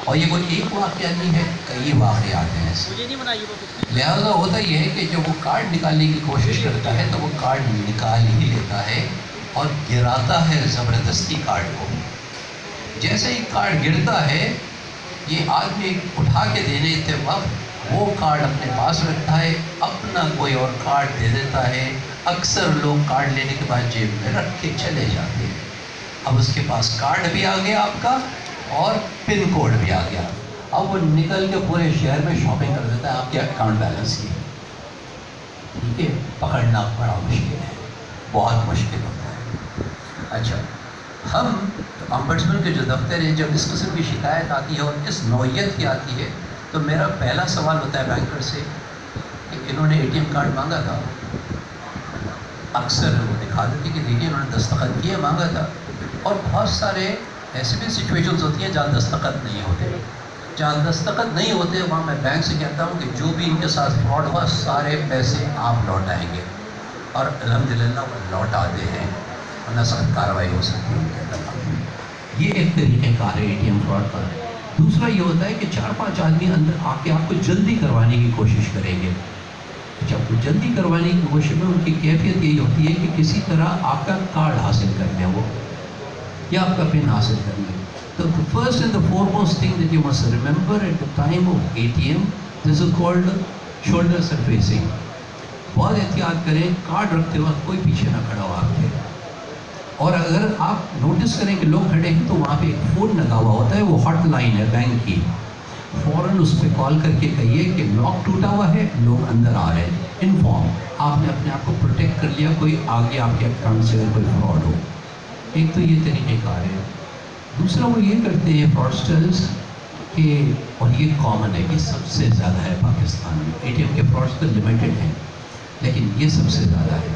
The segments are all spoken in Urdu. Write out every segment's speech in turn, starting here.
اور یہ کوئی ایک واقعہ نہیں ہے، کئی واقعات ہیں ایسے۔ لہٰذا ہوتا یہ ہے کہ جب وہ کارڈ نکالنے کی کوشش کرتا ہے تو وہ کارڈ نکال ہی لیتا ہے اور گراتا ہے زبردستی کارڈ کو۔ جیسے ہی کارڈ گرتا ہے، یہ آدمی اٹھا کے دینے کے وقت وہ کارڈ اپنے پاس رکھتا ہے، اپنا کوئی اور کارڈ دے دیتا ہے۔ اکثر لوگ کارڈ لینے کے بعد جیب میں رکھ کے چلے جاتے ہیں۔ اب اس کے پاس کارڈ بھی آ گیا آپ کا اور پن کوڈ بھی آ گیا۔ اب وہ نکل کے پورے شہر میں شاپنگ کر دیتا ہے آپ کے اکاؤنٹ بیلنس کی۔ ٹھیک ہے، پکڑنا بڑا مشکل ہے، بہت مشکل ہوتا ہے۔ اچھا، ہم امبڈسمن کے جو دفتر ہیں، جب اس قسم کی شکایت آتی ہے اور اس نوعیت کی آتی ہے تو میرا پہلا سوال ہوتا ہے بینکر سے کہ انہوں نے ATM کارڈ مانگا تھا؟ اکثر وہ دکھا دیتے کہ دیکھیے انہوں نے دستخط کیے، مانگا تھا۔ اور بہت سارے ایسے بھی سچویشنز ہوتی ہیں جہاں دستخط نہیں ہوتے۔ جہاں دستخط نہیں ہوتے وہاں میں بینک سے کہتا ہوں کہ جو بھی ان کے ساتھ فراڈ ہوا سارے پیسے آپ لوٹائیں گے، اور الحمدللہ وہ لوٹ آتے ہیں، ورنہ سخت کارروائی ہو سکتی ہے ان کے خلاف۔ یہ ایک طریقہ کار ہے ATM فراڈ کا۔ دوسرا یہ ہوتا ہے کہ 4-5 آدمی اندر آ کے آپ کو جلدی کروانے کی کوشش کریں گے۔ جب وہ جلدی کروانے کی کوشش میں ان کی کیفیت یہی ہوتی ہے کہ کسی طرح آپ کا کارڈ حاصل کر لیں وہ، یا آپ کا پن حاصل کر لیں۔ تو the first and the foremost thing that you must remember at the time of ATM, this is called shoulder surfacing۔ بہت احتیاط کریں، کارڈ رکھتے وقت کوئی پیچھے نہ کھڑا ہو آپ کے۔ اور اگر آپ نوٹس کریں کہ لوگ کھڑے ہیں تو وہاں پہ ایک فون لگا ہوا ہوتا ہے، وہ ہاٹ لائن ہے بینک کی، فوراً اس پہ کال کر کے کہیے کہ لاک ٹوٹا ہوا ہے، لوگ اندر آ رہے ہیں۔ انفارم، آپ نے اپنے آپ کو پروٹیکٹ کر لیا، کوئی آگے آپ کے اکاؤنٹ سے کوئی فراڈ ہو۔ ایک تو یہ طریقہ کار ہے۔ دوسرا وہ یہ کرتے ہیں فراڈسٹرز کہ، اور یہ کامن ہے، یہ سب سے زیادہ ہے پاکستان میں، ATM کے فراڈس تو لمیٹڈ ہیں لیکن یہ سب سے زیادہ ہے۔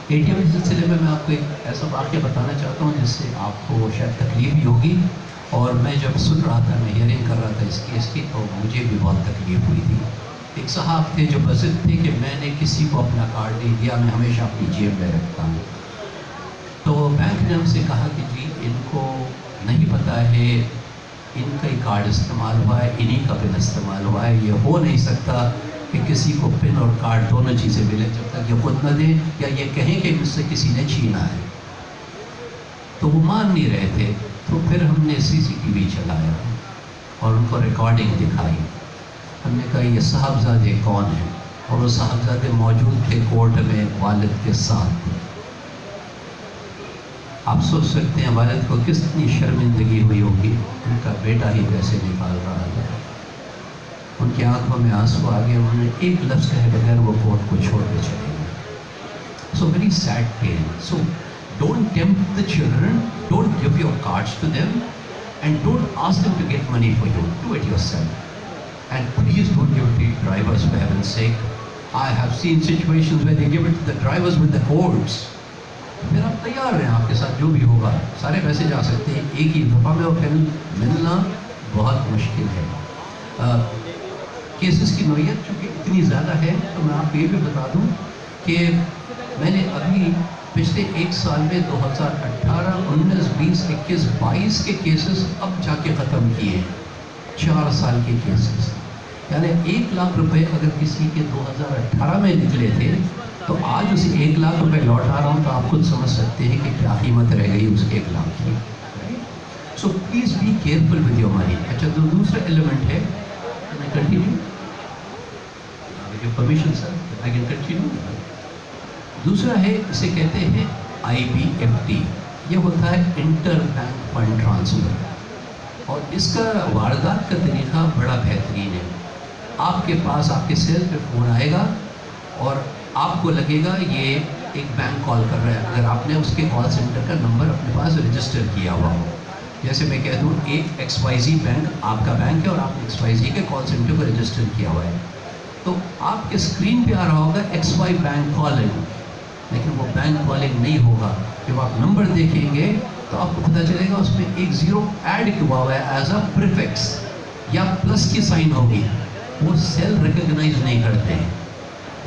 ATM کے سلسلے میں آپ کو ایک ایسا واقعہ بتانا چاہتا ہوں جس سے آپ کو شاید تکلیف بھی ہوگی، اور میں جب سن رہا تھا، میں ہیئرنگ کر رہا تھا اس کیس کی، تو مجھے بھی بہت تکلیف ہوئی تھی۔ ایک صاحب تھے جو بضد تھے کہ میں نے کسی کو اپنا کارڈ نہیں دیا، میں ہمیشہ اپنی جیب میں رکھتا ہوں۔ تو بینک نے ہم سے کہا کہ جی ان کو نہیں پتہ ہے، ان کا ہی کارڈ استعمال ہوا ہے، انہی کا پن استعمال ہوا ہے، یہ ہو نہیں سکتا کہ کسی کو پن اور کارڈ دونوں چیزیں ملیں جب تک یہ خود نہ دیں یا یہ کہیں کہ مجھ سے کسی نے چھینا ہے۔ تو وہ مان نہیں رہے تھے، تو پھر ہم نے CCTV چلایا اور ان کو ریکارڈنگ دکھائی۔ ہم نے کہا یہ صاحبزادے کون ہیں، اور وہ صاحبزادے موجود تھے کورٹ میں والد کے ساتھ۔ آپ سوچ سکتے ہیں والد کو کتنی شرمندگی ہوئی ہوگی، ان کا بیٹا ہی پیسے نکال رہا تھا۔ ان کی آنکھوں میں آنسو آ گئے، انہوں نے ایک لفظ کہے بغیر وہ کورٹ کو چھوڑ کے چلے گئے۔ So very sad tale. So don't tempt the children, don't give your cards to them, and don't ask them to get money for you, do it yourself. And please don't give it to drivers, for heaven's sake. I have seen situations where they give it to the drivers with the codes. پھر آپ تیار ہیں، آپ کے ساتھ جو بھی ہوگا سارے پیسے جا سکتے ہیں، ایک ہی دفعہ میں وہ پن ملنا بہت مشکل ہے۔ کیسز کی نوعیت چونکہ اتنی زیادہ ہے تو میں آپ کو یہ بھی بتا دوں کہ میں نے ابھی پچھلے ایک سال میں 2018، 19، 20، 21، 22 کے کیسز اب جا کے ختم کیے، 4 سال کے کیسز۔ یعنی 1 لاکھ روپے اگر کسی کے 2018 میں نکلے تھے تو آج اسے 1 لاکھ روپے لوٹا رہا ہوں، تو آپ خود سمجھ سکتے ہیں کہ کیا قیمت رہ گئی اس 1 لاکھ کی۔ So please be careful with your money. اچھا، دوسرا ایلیمنٹ ہے، میں continue permission sir, I can continue. دوسرا ہے، اسے کہتے ہیں IBFT، یہ ہوتا ہے انٹر بینک فنڈ ٹرانسفر، اور اس کا واردات کا طریقہ بڑا بہترین ہے۔ آپ کے پاس آپ کے سیل پہ فون آئے گا اور آپ کو لگے گا یہ ایک بینک کال کر رہا ہے، اگر آپ نے اس کے کال سینٹر کا نمبر اپنے پاس رجسٹر کیا ہوا ہو، جیسے میں کہہ دوں ایک XYZ بینک آپ کا بینک ہے اور آپ نے XYZ کے کال سینٹر کو رجسٹر کیا ہوا ہے، تو آپ کے اسکرین پہ آ رہا ہوگا XY بینک کالنگ، لیکن وہ بینک کالنگ نہیں ہوگا۔ جب آپ نمبر دیکھیں گے تو آپ کو پتہ چلے گا اس میں ایک 0 ایڈ کیا ہوا ہے ایز اے پریفکس، یا پلس کی سائن ہوگی۔ وہ سیل ریکگنائز نہیں کرتے ہیں،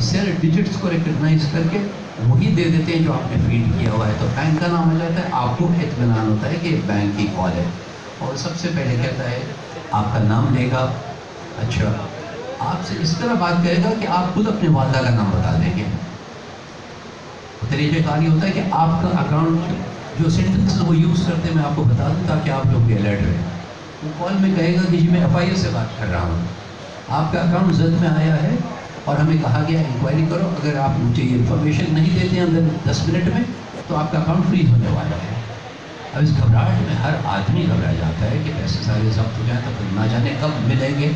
سیل ڈیجٹس کو ریکگنائز کر کے وہی دے دیتے ہیں جو آپ نے فیڈ کیا ہوا ہے، تو بینک کا نام آ جاتا ہے، آپ کو اطمینان ہوتا ہے کہ بینک کی کال ہے۔ اور سب سے پہلے کہتا ہے آپ کا نام لے گا. اچھا آپ سے اس طرح بات کرے گا کہ آپ خود اپنے والدہ کا نام بتا دیں گے. طریقہ کار یہ ہوتا ہے کہ آپ کا اکاؤنٹ جو سینٹنس وہ یوز کرتے ہیں میں آپ کو بتا دوں تاکہ آپ لوگ بھی الرٹ رہیں. وہ کال میں کہے گا کہ جی میں FIA سے بات کر رہا ہوں, آپ کا اکاؤنٹ زد میں آیا ہے اور ہمیں کہا گیا انکوائری کرو, اگر آپ مجھے یہ انفارمیشن نہیں دیتے ہیں اندر 10 منٹ میں تو آپ کا اکاؤنٹ فریز ہونے والا ہے. اب اس گھبراہٹ میں ہر آدمی گھبرا جاتا ہے کہ پیسے سارے ضبط ہو جائیں تو پھر نہ جانے کب ملیں گے.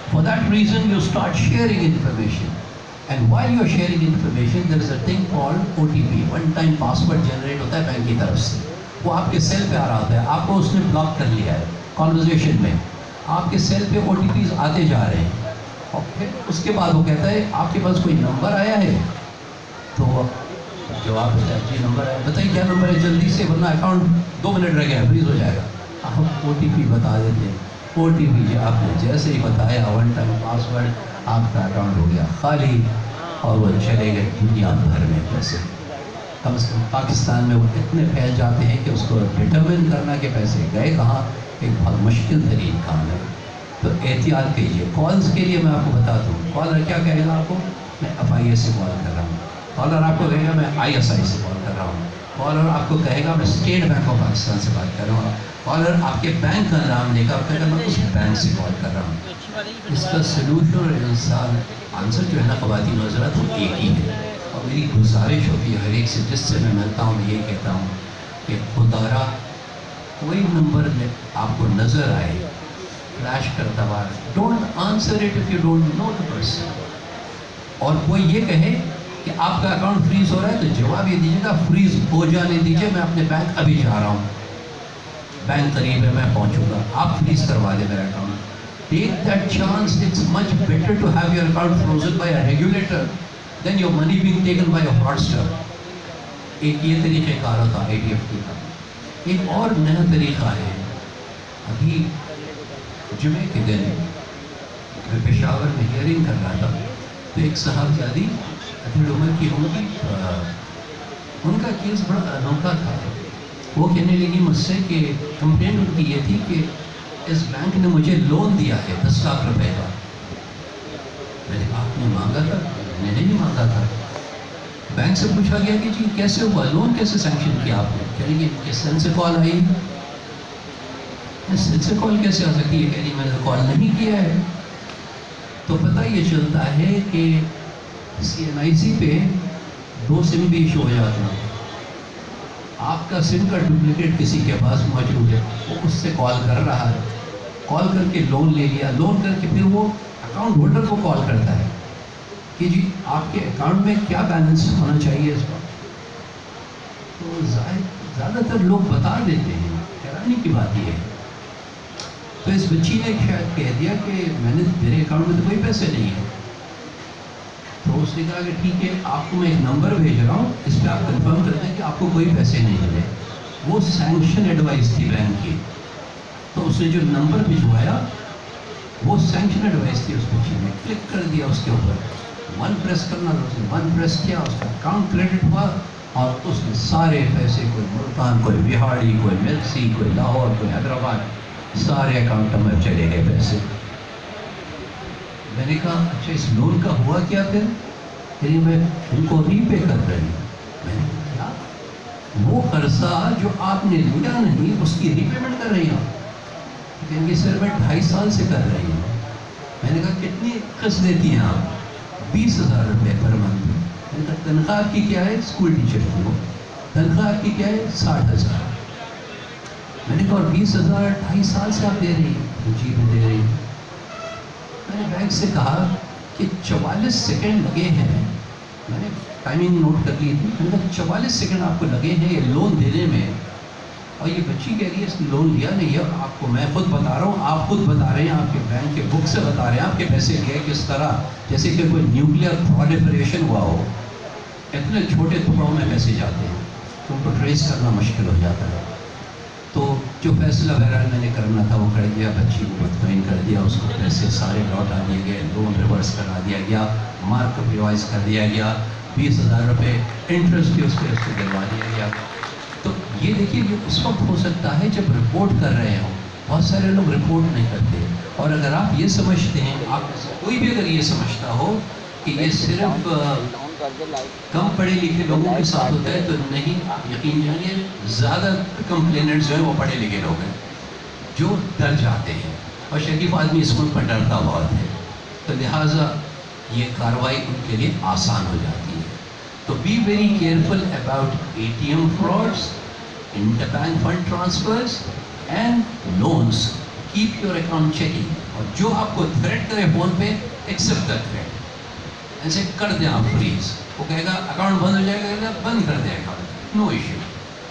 For that reason you start sharing information, and while you are sharing information there is a thing called OTP, one time password generate ہوتا ہے بینک کی طرف سے. وہ آپ کے سیل پہ آ رہا ہوتا ہے, آپ کو اس نے بلاک کر لیا ہے کانورزیشن میں, آپ کے سیل پہ OTPs آتے جا رہے ہیں. اور پھر اس کے بعد وہ کہتا ہے آپ کے پاس کوئی نمبر آیا ہے, تو جواب ہوتا ہے جی نمبر آیا, بتائیے کیا نمبر ہے جلدی سے ورنہ اکاؤنٹ 2 منٹ رہ گیا فریز ہو جائے گا. آپ OTP بتا دیتے ہیں. OTP جی آپ نے جیسے ہی بتایا ون ٹائم پاسورڈ, آپ کا اکاؤنٹ ہو گیا خالی اور وہ چلے گئے دنیا بھر میں پیسے. کم سے کم پاکستان میں وہ اتنے پھیل جاتے ہیں کہ اس کو ڈٹرمن کرنا کہ پیسے گئے کہاں ایک بہت مشکل ترین کام ہے. تو احتیاط کیجیے. کالز کے لیے میں آپ کو بتا دوں, کالر کیا کہے گا آپ کو, میں FIA سے کال کر رہا ہوں. کالر آپ کو کہے گا میں ISI سے کال کر رہا ہوں. کالر آپ کو کہے گا میں اسٹیٹ بینک آف پاکستان سے بات کر رہا ہوں. کالر آپ کے بینک کا نام لے کر کہے گا میں اس بینک سے کال کر رہا ہوں. اس کا سلوشن اور انسان آنسر جو ہے نا خواتین حضرات وہ ایک ہی ہے. اور میری گزارش ہوتی ہے ہر ایک سے جس سے میں ملتا ہوں میں یہ کہتا ہوں کہ خدارا کوئی نمبر آپ کو نظر آئے فلیش کرتا ہوا, don't answer it if you don't know the person. اور کوئی یہ کہے کہ آپ کا اکاؤنٹ فریز ہو رہا ہے تو جواب یہ دیجیے گا فریز ہو جانے دیجیے, میں اپنے بینک ابھی جا رہا ہوں, بینک قریب ہے میں پہنچوں گا, آپ فریز کروا دیں میرا account. Take that chance. It's much better to have your account frozen by a regulator than your money being taken by a fraudster. ایک یہ طریقہ کار ہوتا ہے IDFT کا. ایک اور نیا طریقہ ہے. ابھی جمعے کے دن میں پشاور میں ہیئرنگ کر رہا تھا تو ایک صاحبزادی ادھر عمر کی ہوگی, ان کا کیس بڑا انوکھا تھا. وہ کہنے لگی مجھ سے کہ کمپلین ان کی یہ تھی کہ اس بینک نے مجھے لون دیا ہے 10 لاکھ روپے کا. میں نے کہا آپ نے مانگا تھا؟ میں نے نہیں مانگا تھا. بینک سے پوچھا گیا کہ جی کیسے ہوا, لون کیسے سینکشن کیا آپ نے؟ کہہ رہی کہ سن سے کال آئی. سن سے کال کیسے آ سکتی ہے؟ کہہ رہی میں نے کال نہیں کیا ہے. تو پتہ یہ چلتا ہے کہ CNIC پہ 2 سم بھی ایشو ہو جاتے ہیں. آپ کا سم کا ڈپلیکیٹ کسی کے پاس موجود ہے, وہ اس سے کال کر رہا ہے, کال کر کے لون لے لیا, لون کر کے پھر وہ اکاؤنٹ ہولڈر کو کال کرتا ہے کہ جی آپ کے اکاؤنٹ میں کیا بیلنس ہونا چاہیے اس وقت. تو زیادہ تر لوگ بتا دیتے ہیں, حیرانی کی بات یہ ہے. تو اس بچی نے شاید کہہ دیا کہ میں نے میرے اکاؤنٹ میں تو کوئی پیسے نہیں ہے. تو اس نے کہا کہ ٹھیک ہے آپ کو میں ایک نمبر بھیج رہا ہوں, اس پہ آپ کنفرم کر دیں کہ آپ کو کوئی پیسے نہیں ملے. وہ سینکشن ایڈوائس تھی بینک کی. تو اس نے جو نمبر بھجوایا وہ سینکشن ایڈوائس تھی. اس بچی نے کلک کر دیا اس کے اوپر, 1 پریس کرنا تھا, اس نے 1 پریس کیا, اس کا اکاؤنٹ کریڈٹ ہوا اور اس نے سارے پیسے, کوئی ملتان, کوئی بہاڑی, کوئی ملسی, کوئی لاہور, کوئی حیدرآباد, سارے اکاؤنٹ میں چلے گئے پیسے. میں نے کہا اچھا اس لون کا ہوا کیا پھر؟ یعنی میں ان کو ری پے کر رہی ہوں. میں نے کہا وہ قرضہ جو آپ نے لیا نہیں اس کی ری پیمنٹ کر رہی ہوں. کہیں گے سر میں 2.5 سال سے کر رہی ہوں. میں نے کہا کتنی قسط دیتی ہیں آپ؟ 20,000 روپے پر منتھ. میں نے کہا تنخواہ آپ کی کیا ہے؟ اسکول ٹیچر کی. ہو تنخواہ آپ کی کیا ہے؟ 60,000. میں نے کہا اور 20,000 2.5 سال سے آپ دے رہی ہیں؟ جی میں دے رہی ہوں. میں نے بینک سے کہا کہ 44 سیکنڈ لگے ہیں, میں نے ٹائمنگ نوٹ کر لی تھی, میں نے کہا 44 سیکنڈ آپ کو لگے ہیں یہ لون دینے میں, اور یہ بچی کہہ رہی ہے اس نے لون لیا نہیں ہے. آپ کو میں خود بتا رہا ہوں, آپ خود بتا رہے ہیں, آپ کے بینک کے بک سے بتا رہے ہیں آپ کے پیسے گئے کس طرح, جیسے کہ کوئی نیوکلیئر پرولیفریشن ہوا ہو. اتنے چھوٹے ٹکڑوں میں پیسے جاتے ہیں تو ان کو ٹریس کرنا مشکل ہو جاتا ہے. تو جو فیصلہ بہرحال میں نے کرنا تھا وہ کر دیا, بچی کو مطمئن کر دیا, اس کو پیسے سارے لوٹا دیے گئے, لون ریورس کرا دیا گیا, مارک ریوائز کر دیا گیا, 20,000 روپے انٹرسٹ بھی اس پہ دلوا دیا گیا. تو یہ دیکھیے یہ اس وقت ہو سکتا ہے جب رپورٹ کر رہے ہوں, بہت سارے لوگ رپورٹ نہیں کرتے. اور اگر آپ یہ سمجھتے ہیں، آپ میں سے کوئی بھی اگر یہ سمجھتا ہو کہ یہ صرف کم پڑھے لکھے لوگوں کے ساتھ ہوتا ہے، تو نہیں. آپ یقین جانیے زیادہ کمپلیننٹس جو ہیں وہ پڑھے لکھے لوگ ہیں جو ڈر جاتے ہیں، اور شریف آدمی اس ملک پر ڈرتا بہت ہے، تو لہٰذا یہ کارروائی ان کے لیے آسان ہو جاتی ہے. تو be very careful about ATM frauds, interbank fund transfers and loans. Keep your account checking. اور جو آپ کو تھریٹ کرے فون پہ، ایکسپٹ دا تھریٹ. ایسے کر دیں آپ فریز. وہ کہے گا اکاؤنٹ بند ہو جائے گا، بند کر دیں اکاؤنٹ، نو ایشو.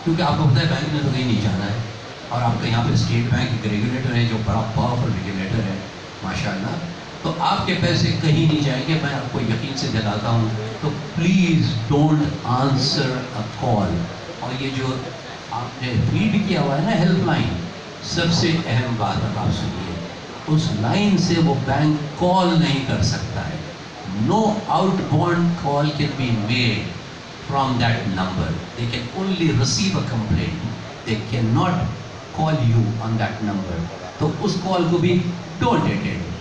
کیونکہ آپ کو پتہ ہے بینک نے تو کہیں نہیں جانا ہے، اور آپ کا یہاں پہ اسٹیٹ بینک ایک ریگولیٹر ہے جو بڑا پاورفل ریگولیٹر ہے ماشاء اللہ. تو آپ کے پیسے کہیں نہیں جائیں گے، میں آپ کو یقین سے دلاتا ہوں. تو پلیز ڈونٹ آنسر اے کال. اور یہ جو آپ نے فیڈ کیا ہوا ہے نا ہیلپ لائن، سب سے اہم بات اب آپ سنیے، اس لائن سے وہ بینک کال نہیں کر سکتا ہے. No outbound call can be made from that number. They can only receive a complaint, they can not call you on that number. تو اس کال کو بھی ڈونٹ اٹینڈ.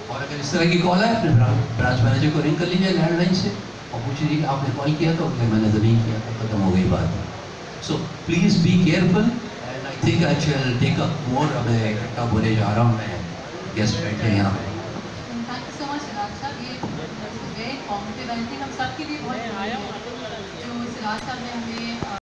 اور اگر اس طرح کی کال ہے، اپنے برانچ مینیجر کو رنگ کر لیجیے لینڈ لائن سے اور پوچھ لیجیے کہ آپ نے کال کیا تھا، کہ میں نے تو نہیں کیا تھا، ختم ہو گئی بات. So please be careful. And I think I shall take up more. اب میں اکٹھا بولے جا رہا ہوں، میں گیسٹ بیٹھے ہیں یہاں پہ. تھینک یو سو مچ سراج صاحب. یہ ویری انفارمیٹیو. آئی تھنک ہم سب کے لیے بہت جو سراج صاحب نے ہمیں